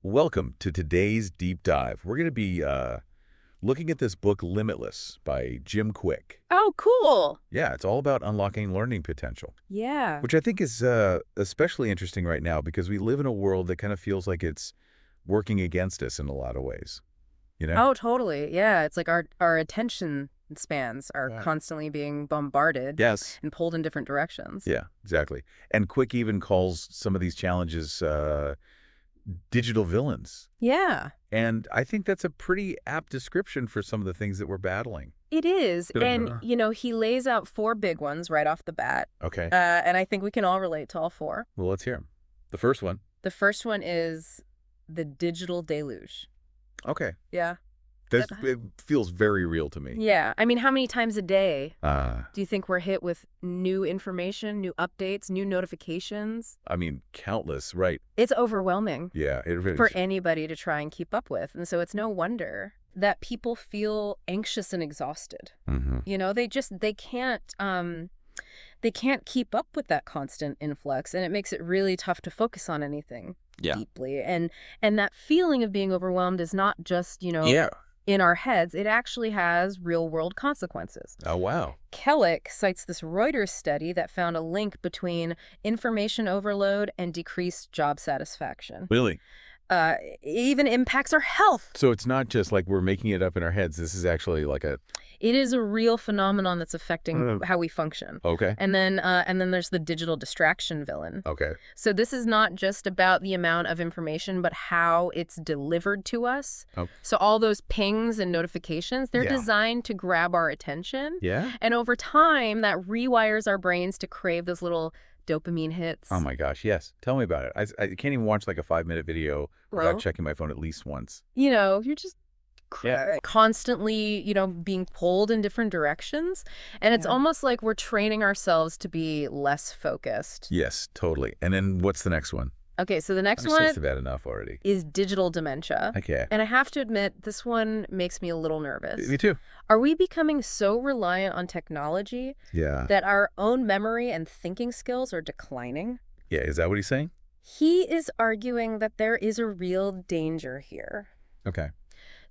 Welcome to today's deep dive. We're going to be looking at this book, Limitless, by Jim Kwik. Oh, cool. Yeah, it's all about unlocking learning potential, Yeah. which I think is especially interesting right now because we live in a world that kind of feels like it's working against us in a lot of ways, you know? Oh, totally. Yeah. It's like our attention spans are Right. constantly being bombarded Yes. and pulled in different directions. Yeah, exactly. And Kwik even calls some of these challenges digital villains. Yeah, And I think that's a pretty apt description for some of the things that we're battling. it is. Good. And, he lays out four big ones right off the bat. Okay. And I think we can all relate to all four. Well, let's hear them. The first one. The first one is the digital deluge. Okay. Yeah. It feels very real to me. Yeah. I mean, how many times a day Uh, do you think we're hit with new information, new updates, new notifications? I mean, countless, right? It's overwhelming Yeah, it really for is. anybody to try and keep up with. And so it's no wonder that people feel anxious and exhausted. Mm-hmm. They can't keep up with that constant influx, and it makes it really tough to focus on anything deeply. And that feeling of being overwhelmed is not just, Yeah. in our heads. It actually has real-world consequences. Oh, wow. Kellick cites this Reuters study that found a link between information overload and decreased job satisfaction. Really? It even impacts our health. So it's not just like we're making it up in our heads. This is actually like a... It is a real phenomenon that's affecting how we function. Okay. And then there's the digital distraction villain. Okay. So this is not just about the amount of information, but how it's delivered to us. Oh. So all those pings and notifications, they're Yeah. designed to grab our attention. Yeah? And over time, that rewires our brains to crave those little dopamine hits. Oh, my gosh. Yes. Tell me about it. I can't even watch like a 5-minute video without Well, checking my phone at least once. you're just Yeah. constantly, being pulled in different directions. And it's almost like we're training ourselves to be less focused. Yes, totally. And then what's the next one? Okay, so the next I'm one bad enough already. is digital dementia. Okay. And I have to admit, this one makes me a little nervous. Me too. Are we becoming so reliant on technology Yeah. that our own memory and thinking skills are declining? Yeah. Is that what he's saying? He is arguing that there is a real danger here. Okay.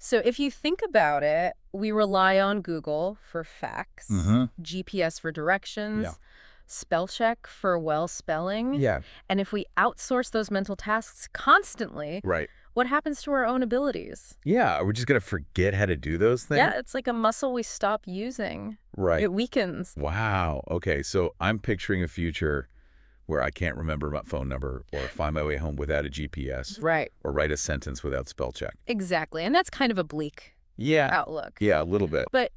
So if you think about it, we rely on Google for facts, Mm-hmm. GPS for directions, Yeah. spell check for well spelling. Yeah. And if we outsource those mental tasks constantly, Right. what happens to our own abilities? Yeah. Are we just going to forget how to do those things? Yeah, it's like a muscle we stop using. Right. It weakens. Wow. Okay. So I'm picturing a future where I can't remember my phone number or find my way home without a GPS Right. or write a sentence without spell check. Exactly. And that's kind of a bleak Yeah. outlook. Yeah, a little bit. But,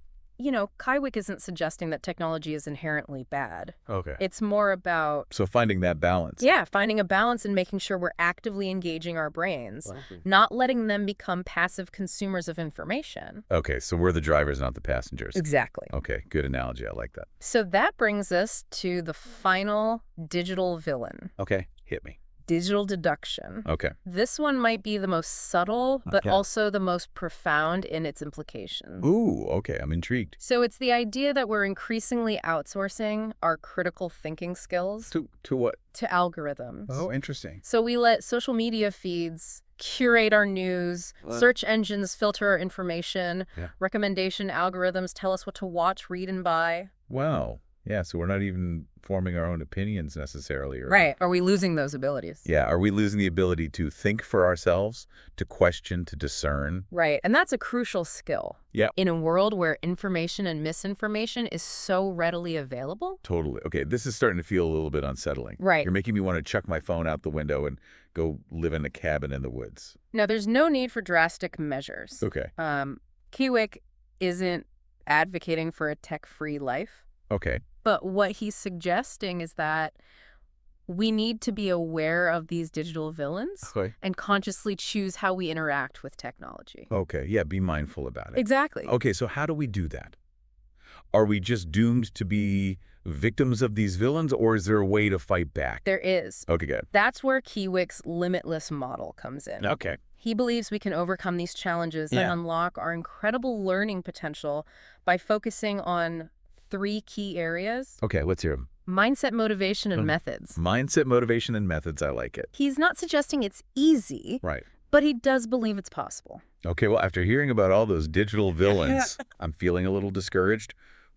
Kwik isn't suggesting that technology is inherently bad. Okay. It's more about, So finding that balance. finding a balance and making sure we're actively engaging our brains, not letting them become passive consumers of information. Okay. So we're the drivers, not the passengers. Exactly. Okay. Good analogy. I like that. So that brings us to the final digital villain, Okay. Hit me. digital deduction. Okay. This one might be the most subtle, but Okay. also the most profound in its implications. Ooh. Okay. I'm intrigued. So it's the idea that we're increasingly outsourcing our critical thinking skills To what? to algorithms. Oh, interesting. So we let social media feeds curate our news, search engines filter our information, Yeah. recommendation algorithms tell us what to watch, read, and buy. Wow. Yeah. So we're not even forming our own opinions necessarily. Or... Right. Are we losing those abilities? Yeah. Are we losing the ability to think for ourselves, to question, to discern? Right. And that's a crucial skill. Yeah. In a world where information and misinformation is so readily available. Totally. Okay. This is starting to feel a little bit unsettling. Right. You're making me want to chuck my phone out the window and go live in a cabin in the woods. Now, there's no need for drastic measures. Okay. Kwik isn't advocating for a tech-free life. Okay. But what he's suggesting is that we need to be aware of these digital villains Okay. and consciously choose how we interact with technology. Okay. Yeah. Be mindful about it. Exactly. Okay. So how do we do that? Are we just doomed to be victims of these villains, or is there a way to fight back? There is. Okay, good. That's where Kwik's Limitless model comes in. Okay. He believes we can overcome these challenges and Yeah. unlock our incredible learning potential by focusing on 3 key areas: Okay, let's hear them. mindset, motivation, and methods. Mindset, motivation, and methods. I like it. He's not suggesting it's easy, Right. But he does believe it's possible. Okay, well, after hearing about all those digital villains, I'm feeling a little discouraged.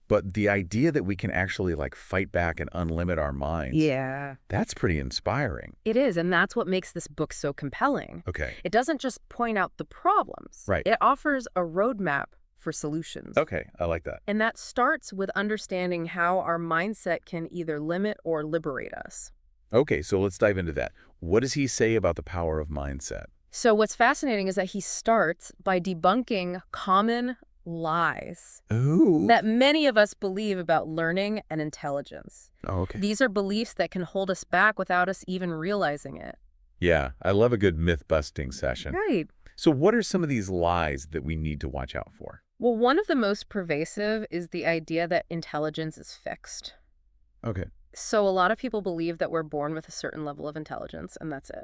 But the idea that we can actually, like, fight back and unlimit our minds, Yeah. that's pretty inspiring. It is, and that's what makes this book so compelling. Okay. It doesn't just point out the problems. Right. It offers a roadmap for solutions. Okay, I like that. And that starts with understanding how our mindset can either limit or liberate us. Okay, so let's dive into that. What does he say about the power of mindset? So what's fascinating is that he starts by debunking common lies Ooh. that many of us believe about learning and intelligence. Oh, okay. These are beliefs that can hold us back without us even realizing it. Yeah, I love a good myth-busting session. Right. So what are some of these lies that we need to watch out for? Well, one of the most pervasive is the idea that intelligence is fixed. Okay. So a lot of people believe that we're born with a certain level of intelligence, and that's it.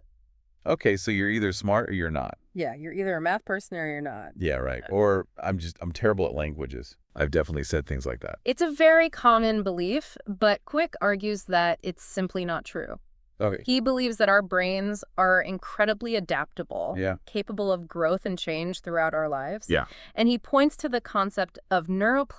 Okay, so you're either smart or you're not. Yeah, you're either a math person or you're not. Yeah, right. Or I'm terrible at languages. I've definitely said things like that. It's a very common belief, but Kwik argues that it's simply not true. Okay. He believes that our brains are incredibly adaptable, Yeah. capable of growth and change throughout our lives. Yeah. And he points to the concept of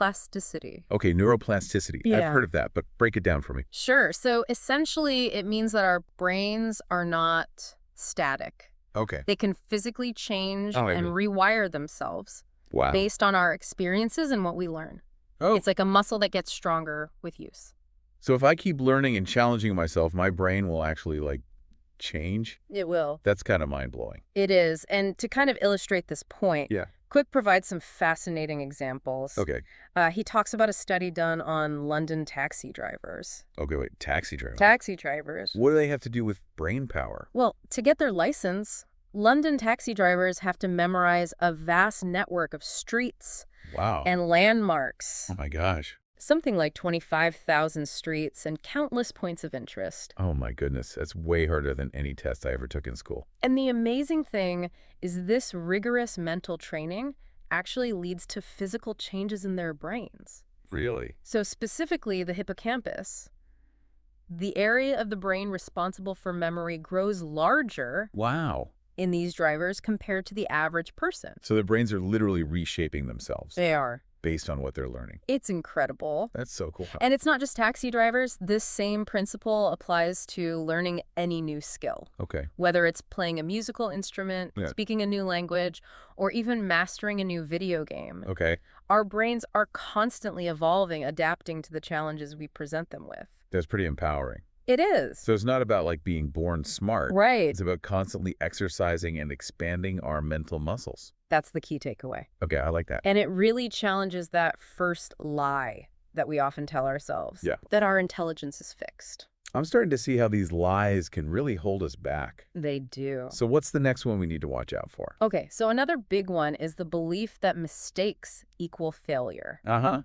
neuroplasticity. Okay, neuroplasticity. Yeah. I've heard of that, but break it down for me. Sure. So essentially, it means that our brains are not static. Okay. They can physically change Oh, and rewire themselves Wow. based on our experiences and what we learn. Oh, It's like a muscle that gets stronger with use. so if I keep learning and challenging myself, my brain will actually, like, change? It will. That's kind of mind-blowing. It is. And to kind of illustrate this point, Yeah. Kwik provides some fascinating examples. Okay. He talks about a study done on London taxi drivers. Okay, wait. Taxi driver. Taxi drivers. What do they have to do with brain power? Well, to get their license, London taxi drivers have to memorize a vast network of streets Wow. and landmarks. Oh, my gosh. Something like 25,000 streets and countless points of interest. Oh, my goodness. That's way harder than any test I ever took in school. And the amazing thing is this rigorous mental training actually leads to physical changes in their brains. Really? So specifically, the hippocampus, the area of the brain responsible for memory, grows larger Wow. in these drivers compared to the average person. So their brains are literally reshaping themselves They are. based on what they're learning. It's incredible. That's so cool. And it's not just taxi drivers. This same principle applies to learning any new skill. Okay. Whether it's playing a musical instrument, Yeah. speaking a new language, or even mastering a new video game. Okay. Our brains are constantly evolving, adapting to the challenges we present them with. That's pretty empowering. It is. So it's not about, like, being born smart. Right. It's about constantly exercising and expanding our mental muscles. That's the key takeaway. Okay, I like that. And it really challenges that first lie that we often tell ourselves. Yeah. That our intelligence is fixed. I'm starting to see how these lies can really hold us back. They do. So what's the next one we need to watch out for? Okay, so another big one is the belief that mistakes equal failure. Uh-huh.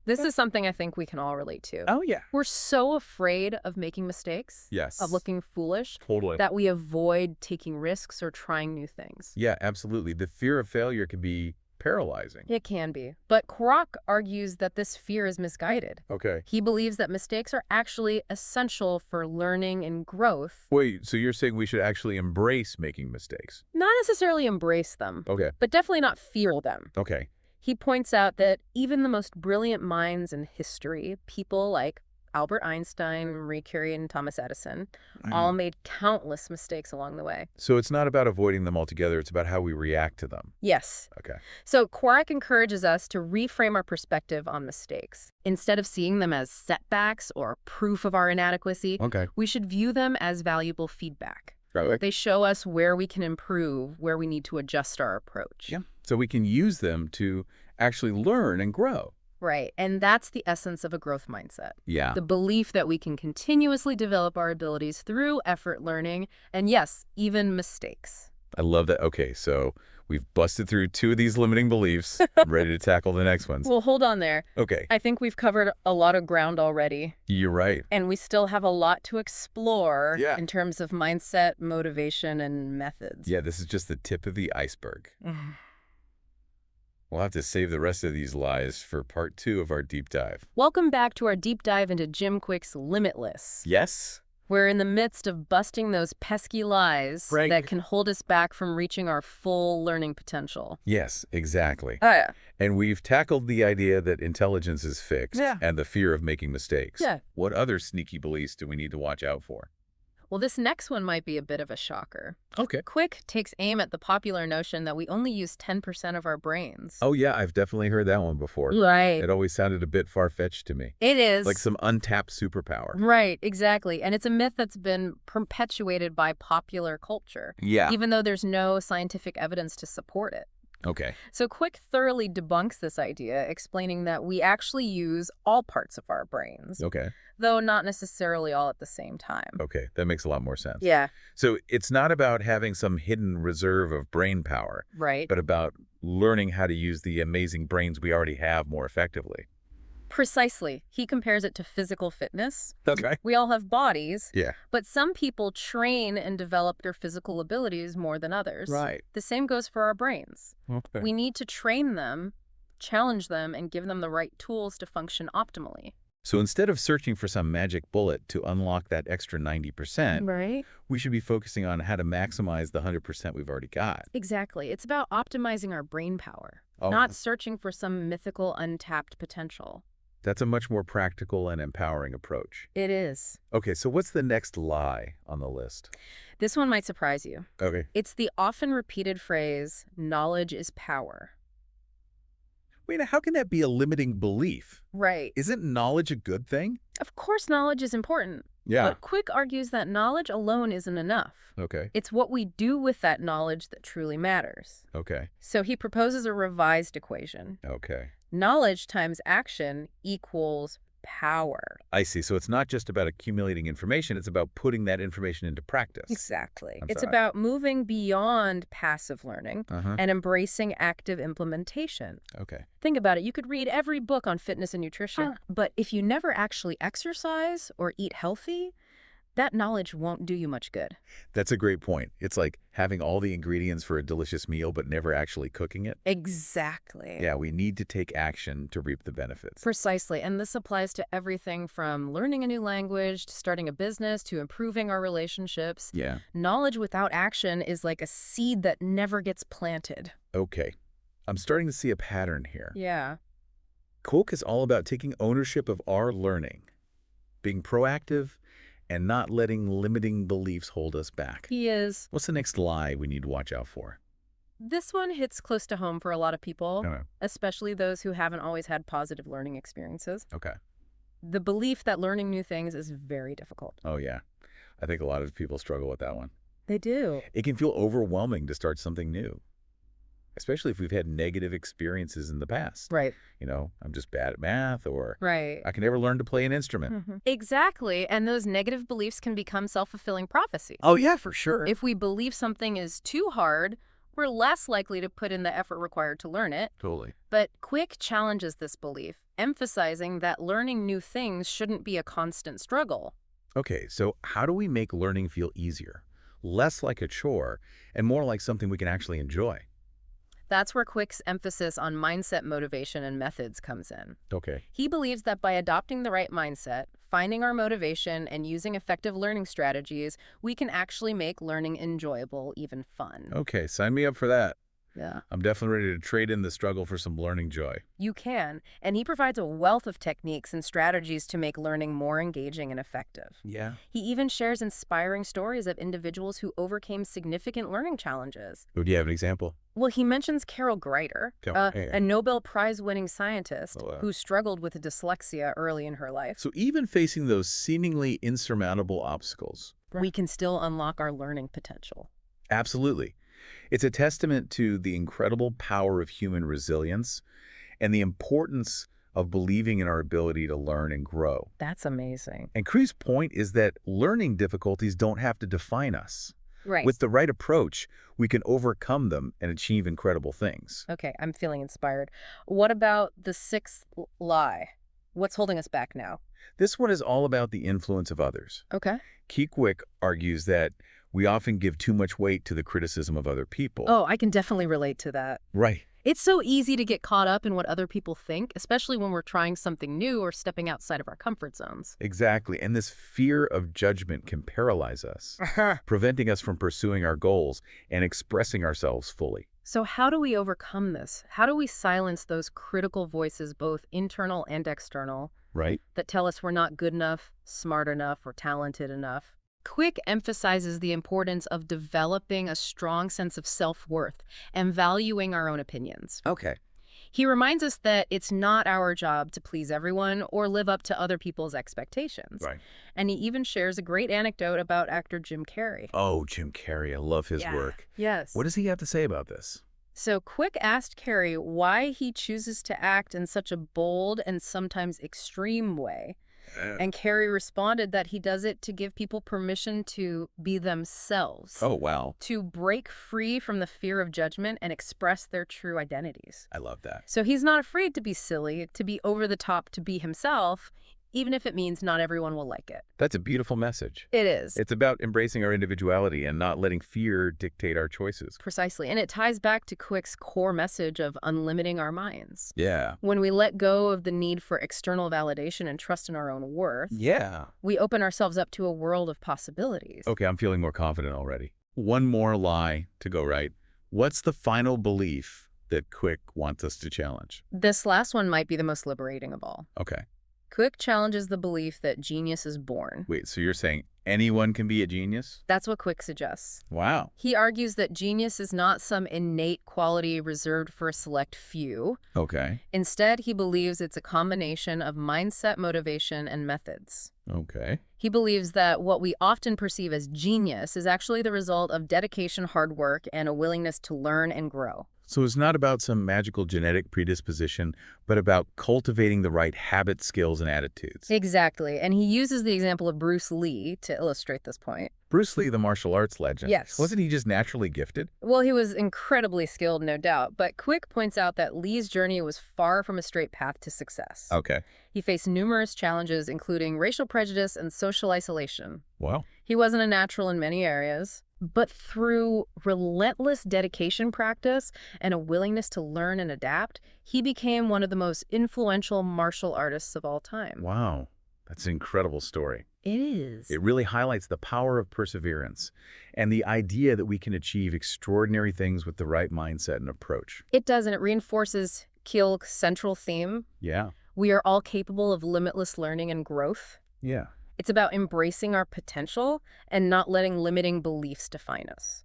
This is something I think we can all relate to. Oh, yeah. We're so afraid of making mistakes, Yes. of looking foolish, Totally. that we avoid taking risks or trying new things. Yeah, absolutely. The fear of failure can be paralyzing. It can be. But Kwik argues that this fear is misguided. Okay. He believes that mistakes are actually essential for learning and growth. Wait, so you're saying we should actually embrace making mistakes? Not necessarily embrace them, Okay. but definitely not fear them. Okay. He points out that even the most brilliant minds in history, people like Albert Einstein, Marie Curie, and Thomas Edison, all made countless mistakes along the way. So it's not about avoiding them altogether. It's about how we react to them. Yes. Okay. So Kwik encourages us to reframe our perspective on mistakes. Instead of seeing them as setbacks or proof of our inadequacy, Okay. we should view them as valuable feedback. Right. They show us where we can improve, where we need to adjust our approach. Yeah. So we can use them to actually learn and grow. Right. And that's the essence of a growth mindset. Yeah. The belief that we can continuously develop our abilities through effort learning and, yes, even mistakes. I love that. Okay, so we've busted through 2 of these limiting beliefs. I'm ready to tackle the next ones. Well, hold on there. Okay. I think we've covered a lot of ground already. You're right. And we still have a lot to explore Yeah. in terms of mindset, motivation, and methods. Yeah, this is just the tip of the iceberg. We'll have to save the rest of these lies for part 2 of our deep dive. Welcome back to our deep dive into Jim Kwik's Limitless. Yes? We're in the midst of busting those pesky lies Right. that can hold us back from reaching our full learning potential. Yes, exactly. Oh, yeah. And we've tackled the idea that intelligence is fixed and the fear of making mistakes. Yeah. What other sneaky beliefs do we need to watch out for? Well, this next one might be a bit of a shocker. Okay. Kwik takes aim at the popular notion that we only use 10% of our brains. Oh, yeah, I've definitely heard that one before. Right. It always sounded a bit far-fetched to me. It is. Like some untapped superpower. Right, exactly. And it's a myth that's been perpetuated by popular culture, Yeah. even though there's no scientific evidence to support it. Okay. So Kwik thoroughly debunks this idea, explaining that we actually use all parts of our brains, Okay. though not necessarily all at the same time. Okay. That makes a lot more sense. Yeah, So it's not about having some hidden reserve of brain power, right. but about learning how to use the amazing brains we already have more effectively. Precisely. He compares it to physical fitness. Okay. We all have bodies, Yeah. but some people train and develop their physical abilities more than others. Right. The same goes for our brains. Okay. We need to train them, challenge them, and give them the right tools to function optimally. So instead of searching for some magic bullet to unlock that extra 90%, Right? we should be focusing on how to maximize the 100% we've already got. Exactly. It's about optimizing our brain power, Oh. not searching for some mythical untapped potential. That's a much more practical and empowering approach. It is. Okay, so what's the next lie on the list? This one might surprise you. Okay. It's the often repeated phrase, knowledge is power. Wait, how can that be a limiting belief? Right. Isn't knowledge a good thing? Of course, knowledge is important. Yeah. But Kwik argues that knowledge alone isn't enough. Okay. It's what we do with that knowledge that truly matters. Okay. So he proposes a revised equation. Okay. Knowledge times action equals power. I see. So it's not just about accumulating information, it's about putting that information into practice. Exactly. I'm It's sorry. about moving beyond passive learning Uh-huh. and embracing active implementation. Okay. Think about it. You could read every book on fitness and nutrition, but if you never actually exercise or eat healthy, that knowledge won't do you much good. That's a great point. It's like having all the ingredients for a delicious meal but never actually cooking it. Exactly. Yeah, we need to take action to reap the benefits. Precisely. And this applies to everything from learning a new language to starting a business to improving our relationships. Yeah. Knowledge without action is like a seed that never gets planted. Okay. I'm starting to see a pattern here. Yeah. Kwik is all about taking ownership of our learning, being proactive, and not letting limiting beliefs hold us back. He is. What's the next lie we need to watch out for? This one hits close to home for a lot of people, Okay. especially those who haven't always had positive learning experiences. Okay. The belief that learning new things is very difficult. Oh, yeah. I think a lot of people struggle with that one. They do. It can feel overwhelming to start something new, especially if we've had negative experiences in the past. Right. You know, I'm just bad at math, or Right. I can never learn to play an instrument. Exactly. And those negative beliefs can become self-fulfilling prophecy. Oh, yeah, for sure. If we believe something is too hard, we're less likely to put in the effort required to learn it. Totally. But Kwik challenges this belief, emphasizing that learning new things shouldn't be a constant struggle. Okay, so how do we make learning feel easier, less like a chore, and more like something we can actually enjoy? That's where Kwik's emphasis on mindset, motivation, and methods comes in. Okay. He believes that by adopting the right mindset, finding our motivation, and using effective learning strategies, we can actually make learning enjoyable, even fun. Okay, sign me up for that. Yeah. I'm definitely ready to trade in the struggle for some learning joy. You can, and he provides a wealth of techniques and strategies to make learning more engaging and effective. Yeah. He even shares inspiring stories of individuals who overcame significant learning challenges. Oh, do you have an example? Well, he mentions Carol Greider, Okay. a Nobel Prize-winning scientist Oh, wow. who struggled with dyslexia early in her life. So even facing those seemingly insurmountable obstacles. We can still unlock our learning potential. Absolutely. It's a testament to the incredible power of human resilience and the importance of believing in our ability to learn and grow. That's amazing. And Kwik's point is that learning difficulties don't have to define us. Right. With the right approach, we can overcome them and achieve incredible things. Okay, I'm feeling inspired. What about the sixth lie? What's holding us back now? This one is all about the influence of others. Okay. Kwik argues that we often give too much weight to the criticism of other people. Oh, I can definitely relate to that. Right. It's so easy to get caught up in what other people think, especially when we're trying something new or stepping outside of our comfort zones. Exactly. And this fear of judgment can paralyze us, preventing us from pursuing our goals and expressing ourselves fully. So how do we overcome this? How do we silence those critical voices, both internal and external, Right? that tell us we're not good enough, smart enough, or talented enough? Kwik emphasizes the importance of developing a strong sense of self-worth and valuing our own opinions. Okay. He reminds us that it's not our job to please everyone or live up to other people's expectations. Right. And he even shares a great anecdote about actor Jim Carrey. Oh, Jim Carrey. I love his work. Yes. What does he have to say about this? So Kwik asked Carrey why he chooses to act in such a bold and sometimes extreme way. And Carrey responded that he does it to give people permission to be themselves, Oh, wow. to break free from the fear of judgment and express their true identities. I love that. So he's not afraid to be silly, to be over the top, to be himself, even if it means not everyone will like it. That's a beautiful message. It is. It's about embracing our individuality and not letting fear dictate our choices. Precisely. And it ties back to Kwik's core message of unlimiting our minds. Yeah. When we let go of the need for external validation and trust in our own worth, Yeah. we open ourselves up to a world of possibilities. Okay, I'm feeling more confident already. One more lie to go right. What's the final belief that Kwik wants us to challenge? This last one might be the most liberating of all. Okay. Kwik challenges the belief that genius is born. Wait, so you're saying anyone can be a genius? That's what Kwik suggests. Wow. He argues that genius is not some innate quality reserved for a select few. Okay. Instead, he believes it's a combination of mindset, motivation, and methods. Okay. He believes that what we often perceive as genius is actually the result of dedication, hard work, and a willingness to learn and grow. So it's not about some magical genetic predisposition, but about cultivating the right habits, skills, and attitudes. Exactly. And he uses the example of Bruce Lee to illustrate this point. Bruce Lee, the martial arts legend. Yes. Wasn't he just naturally gifted? Well, he was incredibly skilled, no doubt, but Kwik points out that Lee's journey was far from a straight path to success. Okay. He faced numerous challenges, including racial prejudice and social isolation. Wow. He wasn't a natural in many areas, but through relentless dedication practice and a willingness to learn and adapt, he became one of the most influential martial artists of all time. Wow. That's an incredible story. It is. It really highlights the power of perseverance and the idea that we can achieve extraordinary things with the right mindset and approach. It does, and it reinforces Keel's central theme. Yeah. We are all capable of limitless learning and growth. Yeah. It's about embracing our potential and not letting limiting beliefs define us.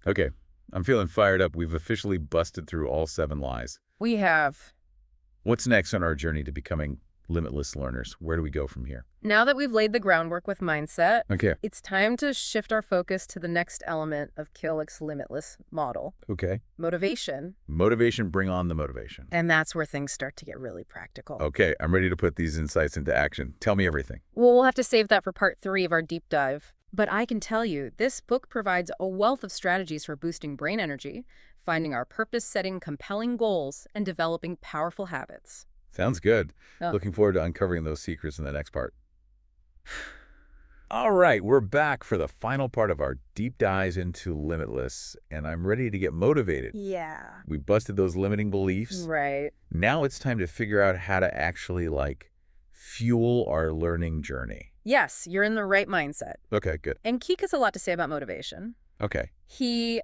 Okay. I'm feeling fired up. We've officially busted through all 7 lies. We have. What's next on our journey to becoming limitless learners? Where do we go from here? Now that we've laid the groundwork with mindset, Okay. it's time to shift our focus to the next element of Keel's Limitless model, Okay. motivation. Motivation, bring on the motivation. And that's where things start to get really practical. Okay, I'm ready to put these insights into action. Tell me everything. Well, we'll have to save that for part 3 of our deep dive. But I can tell you, this book provides a wealth of strategies for boosting brain energy, finding our purpose, setting compelling goals, and developing powerful habits. Sounds good. Oh. Looking forward to uncovering those secrets in the next part. All right, we're back for the final part of our deep dives into Limitless, and I'm ready to get motivated. Yeah. We busted those limiting beliefs. Right. Now it's time to figure out how to actually, fuel our learning journey. Yes, you're in the right mindset. Okay, good. And Kwik has a lot to say about motivation. Okay. He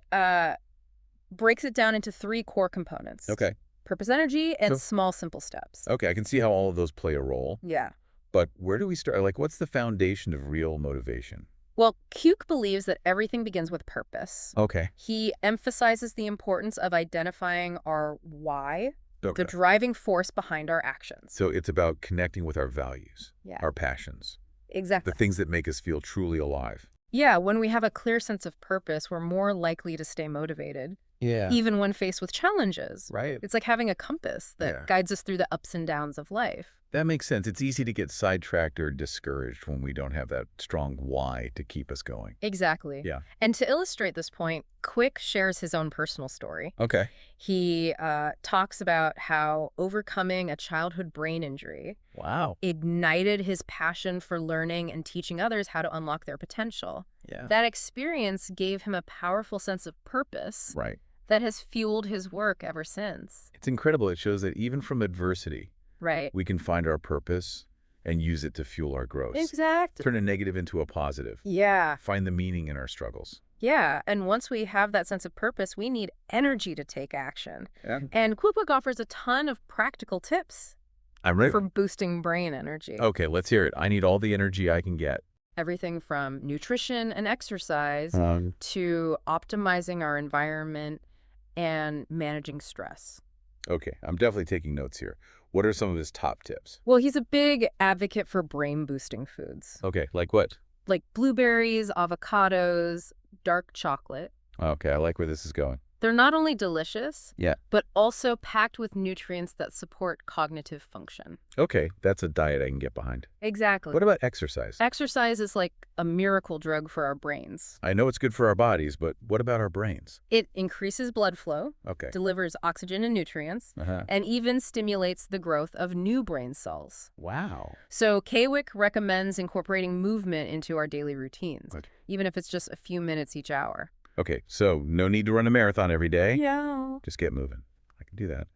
breaks it down into 3 core components. Okay. Purpose, energy, and So- small, simple steps. Okay, I can see how all of those play a role, Yeah. but where do we start? What's the foundation of real motivation? Well, Kwik believes that everything begins with purpose. Okay. He emphasizes the importance of identifying our why, Okay. the driving force behind our actions. So it's about connecting with our values, Yeah. our passions, Exactly. the things that make us feel truly alive. Yeah, when we have a clear sense of purpose, we're more likely to stay motivated, Yeah. even when faced with challenges. Right. It's like having a compass that Yeah. guides us through the ups and downs of life. That makes sense. It's easy to get sidetracked or discouraged when we don't have that strong why to keep us going. Exactly. Yeah. And to illustrate this point, Kwik shares his own personal story. Okay. He talks about how overcoming a childhood brain injury Wow. ignited his passion for learning and teaching others how to unlock their potential. Yeah. That experience gave him a powerful sense of purpose Right. that has fueled his work ever since. It's incredible. It shows that even from adversity, Right. we can find our purpose and use it to fuel our growth. Exactly. Turn a negative into a positive. Yeah. Find the meaning in our struggles. Yeah, and once we have that sense of purpose, we need energy to take action. Yeah. And Kwik offers a ton of practical tips I'm ready. for boosting brain energy. Okay, let's hear it. I need all the energy I can get. Everything from nutrition and exercise Um, to optimizing our environment and managing stress. Okay, I'm definitely taking notes here. What are some of his top tips? Well, he's a big advocate for brain-boosting foods, Okay, like what? like blueberries, avocados, dark chocolate. Okay, I like where this is going. They're not only delicious, Yeah. but also packed with nutrients that support cognitive function. Okay, that's a diet I can get behind. Exactly. What about exercise? Exercise is like a miracle drug for our brains. I know it's good for our bodies, but what about our brains? It increases blood flow, Okay. delivers oxygen and nutrients, Uh-huh. and even stimulates the growth of new brain cells. Wow. So Kwik recommends incorporating movement into our daily routines, Good. even if it's just a few minutes each hour. Okay, so no need to run a marathon every day. Yeah. Just get moving. I can do that.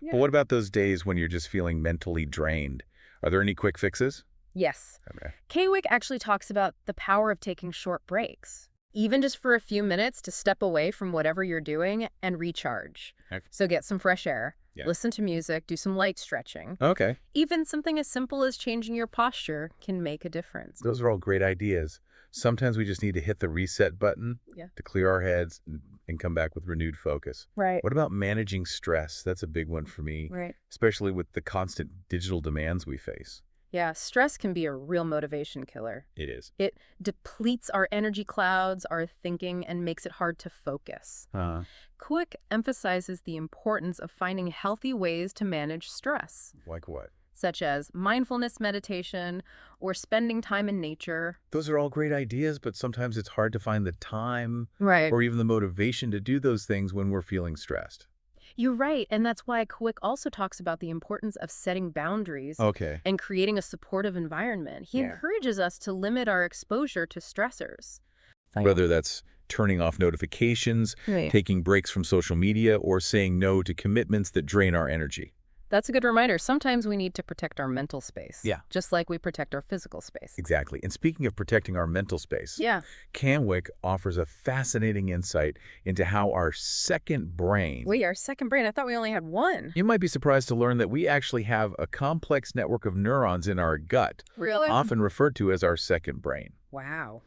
Yeah. But what about those days when you're just feeling mentally drained? Are there any quick fixes? Yes. Okay. Kwik actually talks about the power of taking short breaks, even just for a few minutes to step away from whatever you're doing and recharge. Okay. So get some fresh air, Yeah. listen to music, do some light stretching. Okay. Even something as simple as changing your posture can make a difference. Those are all great ideas. Sometimes we just need to hit the reset button Yeah. to clear our heads and come back with renewed focus. Right. What about managing stress? That's a big one for me, Right. especially with the constant digital demands we face. Yeah, stress can be a real motivation killer. It is. It depletes our energy clouds, our thinking, and makes it hard to focus. Kwik emphasizes the importance of finding healthy ways to manage stress, Like what? such as mindfulness meditation or spending time in nature. Those are all great ideas, but sometimes it's hard to find the time Right. or even the motivation to do those things when we're feeling stressed. You're right, and that's why Kwik also talks about the importance of setting boundaries Okay. and creating a supportive environment. He Yeah. encourages us to limit our exposure to stressors. Whether that's turning off notifications, Right. taking breaks from social media, or saying no to commitments that drain our energy. That's a good reminder. Sometimes we need to protect our mental space. Yeah. Just like we protect our physical space. Exactly. And speaking of protecting our mental space, Yeah. Kwik offers a fascinating insight into how our second brain. Wait, our second brain? I thought we only had one. You might be surprised to learn that we actually have a complex network of neurons in our gut, Really? often referred to as our second brain. Wow.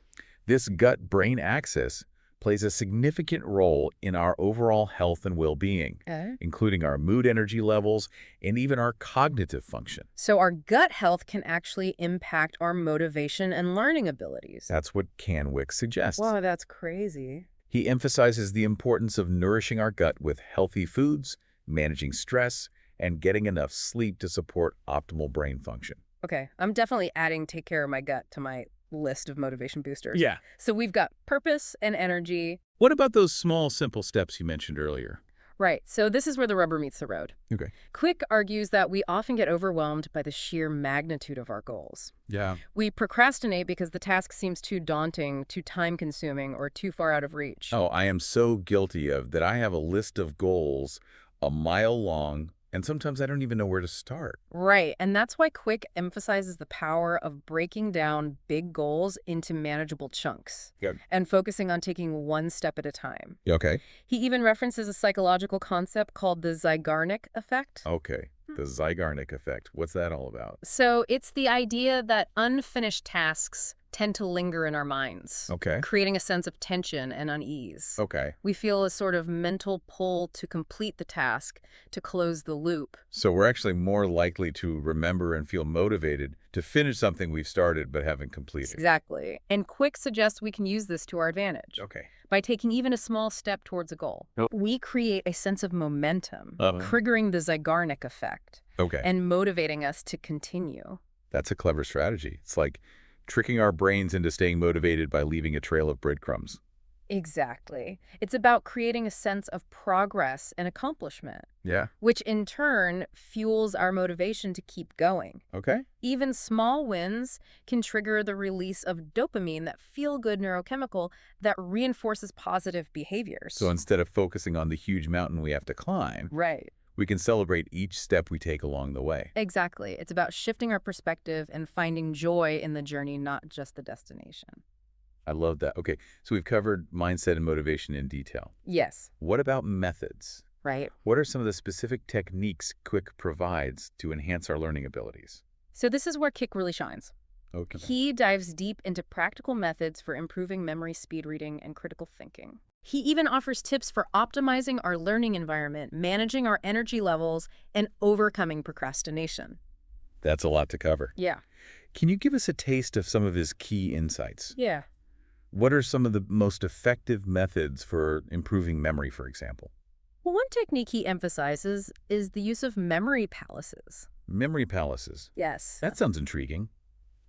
This gut-brain axis plays a significant role in our overall health and well-being, including our mood energy levels and even our cognitive function. So our gut health can actually impact our motivation and learning abilities. That's what Kwik suggests. Wow, that's crazy. He emphasizes the importance of nourishing our gut with healthy foods, managing stress, and getting enough sleep to support optimal brain function. Okay, I'm definitely adding take care of my gut to my list of motivation boosters. Yeah. So we've got purpose and energy. What about those small, simple steps you mentioned earlier? Right, so this is where the rubber meets the road. Okay. Kwik argues that we often get overwhelmed by the sheer magnitude of our goals. Yeah. We procrastinate because the task seems too daunting, too time-consuming, or too far out of reach. Oh, I am so guilty of that. I have a list of goals a mile long, and sometimes I don't even know where to start. Right, and that's why Kwik emphasizes the power of breaking down big goals into manageable chunks Good. and focusing on taking one step at a time. Okay. He even references a psychological concept called the Zeigarnik effect. Okay. The Zeigarnik effect. What's that all about? So it's the idea that unfinished tasks tend to linger in our minds, Okay. creating a sense of tension and unease. Okay. We feel a sort of mental pull to complete the task, to close the loop. So we're actually more likely to remember and feel motivated to finish something we've started but haven't completed. Exactly. And Kwik suggests we can use this to our advantage. Okay. By taking even a small step towards a goal, we create a sense of momentum, triggering the Zeigarnik effect Okay. and motivating us to continue. That's a clever strategy. It's like tricking our brains into staying motivated by leaving a trail of breadcrumbs. Exactly. It's about creating a sense of progress and accomplishment, Yeah. which in turn fuels our motivation to keep going. Okay. Even small wins can trigger the release of dopamine, that feel-good neurochemical that reinforces positive So behaviors. instead of focusing on the huge mountain we have to climb, Right. we can celebrate each step we take along the way. Exactly. It's about shifting our perspective and finding joy in the journey, not just the destination. I love that. Okay, so we've covered mindset and motivation in detail. Yes. What about methods? Right. What are some of the specific techniques Quick provides to enhance our learning abilities? So this is where Kick really shines. Okay. He dives deep into practical methods for improving memory, speed reading, and critical thinking. He even offers tips for optimizing our learning environment, managing our energy levels, and overcoming procrastination. That's a lot to cover. Yeah. Can you give us a taste of some of his key insights? Yeah. What are some of the most effective methods for improving memory, for example? Well, one technique he emphasizes is the use of memory palaces. Memory palaces. Yes. That sounds intriguing.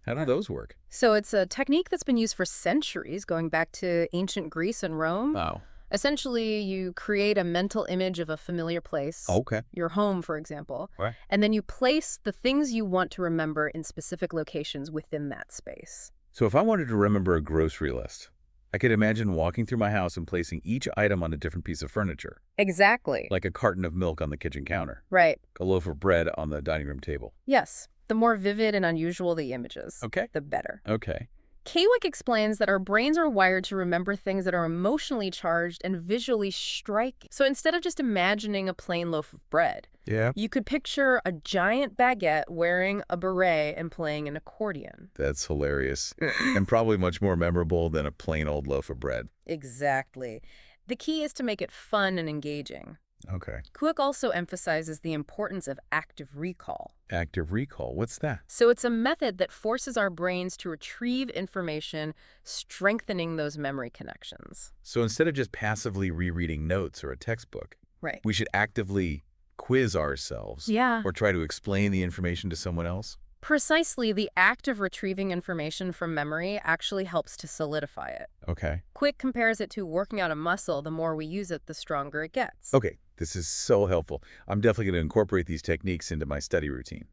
How do those work? So it's a technique that's been used for centuries, going back to ancient Greece and Rome. Oh, Essentially, you create a mental image of a familiar place, okay. your home, for example, Right. and then you place the things you want to remember in specific locations within that space. So if I wanted to remember a grocery list, I could imagine walking through my house and placing each item on a different piece of furniture, Exactly. like a carton of milk on the kitchen counter, Right. a loaf of bread on the dining room table. Yes. The more vivid and unusual the images, Okay. the better. Okay. Kwik explains that our brains are wired to remember things that are emotionally charged and visually striking. So instead of just imagining a plain loaf of bread, Yeah. you could picture a giant baguette wearing a beret and playing an accordion. That's hilarious. And probably much more memorable than a plain old loaf of bread. Exactly. The key is to make it fun and engaging. Okay. Kwik also emphasizes the importance of active recall. Active recall. What's that? So it's a method that forces our brains to retrieve information, strengthening those memory connections. So instead of just passively rereading notes or a textbook, Right. we should actively quiz ourselves Yeah. or try to explain the information to someone else? Precisely, the act of retrieving information from memory actually helps to solidify it. Okay. Kwik compares it to working out a muscle. The more we use it, the stronger it gets. Okay. This is so helpful. I'm definitely going to incorporate these techniques into my study routine.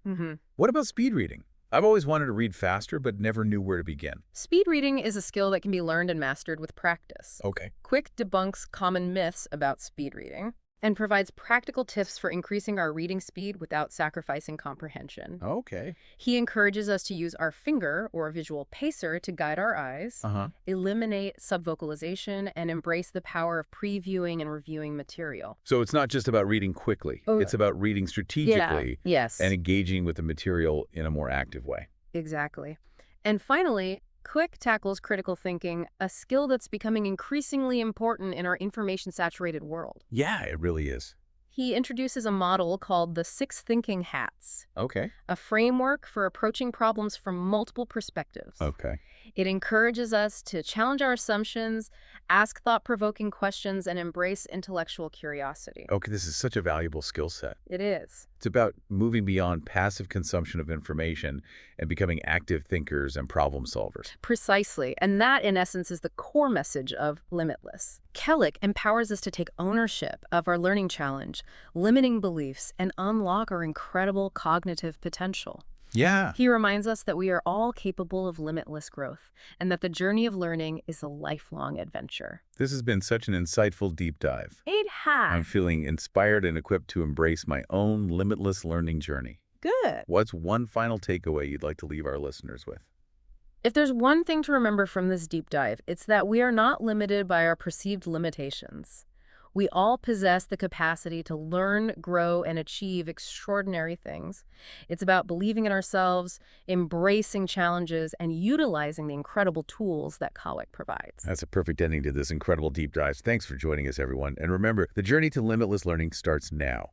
What about speed reading? I've always wanted to read faster, but never knew where to begin. Speed reading is a skill that can be learned and mastered with practice. Okay. Kwik debunks common myths about speed reading and provides practical tips for increasing our reading speed without sacrificing comprehension. Okay. He encourages us to use our finger or a visual pacer to guide our eyes, eliminate subvocalization, and embrace the power of previewing and reviewing material. So it's not just about reading quickly. It's about reading strategically Yes. and engaging with the material in a more active way. Exactly. And finally, Kwik tackles critical thinking, a skill that's becoming increasingly important in our information-saturated world. Yeah, it really is. He introduces a model called the 6 thinking hats, Okay. a framework for approaching problems from multiple perspectives. Okay. It encourages us to challenge our assumptions, ask thought-provoking questions, and embrace intellectual curiosity. Okay, this is such a valuable skill set. It is. It's about moving beyond passive consumption of information and becoming active thinkers and problem solvers. Precisely. And that, in essence, is the core message of Limitless. Kwik empowers us to take ownership of our learning challenge, limiting beliefs, and unlock our incredible cognitive potential. Yeah. He reminds us that we are all capable of limitless growth and that the journey of learning is a lifelong adventure. This has been such an insightful deep dive. It I'm has. feeling inspired and equipped to embrace my own limitless learning journey. Good. What's one final takeaway you'd like to leave our listeners with? If there's one thing to remember from this deep dive, it's that we are not limited by our perceived limitations. We all possess the capacity to learn, grow, and achieve extraordinary things. It's about believing in ourselves, embracing challenges, and utilizing the incredible tools that Kwik provides. That's a perfect ending to this incredible deep dive. Thanks for joining us, everyone. And remember, the journey to limitless learning starts now.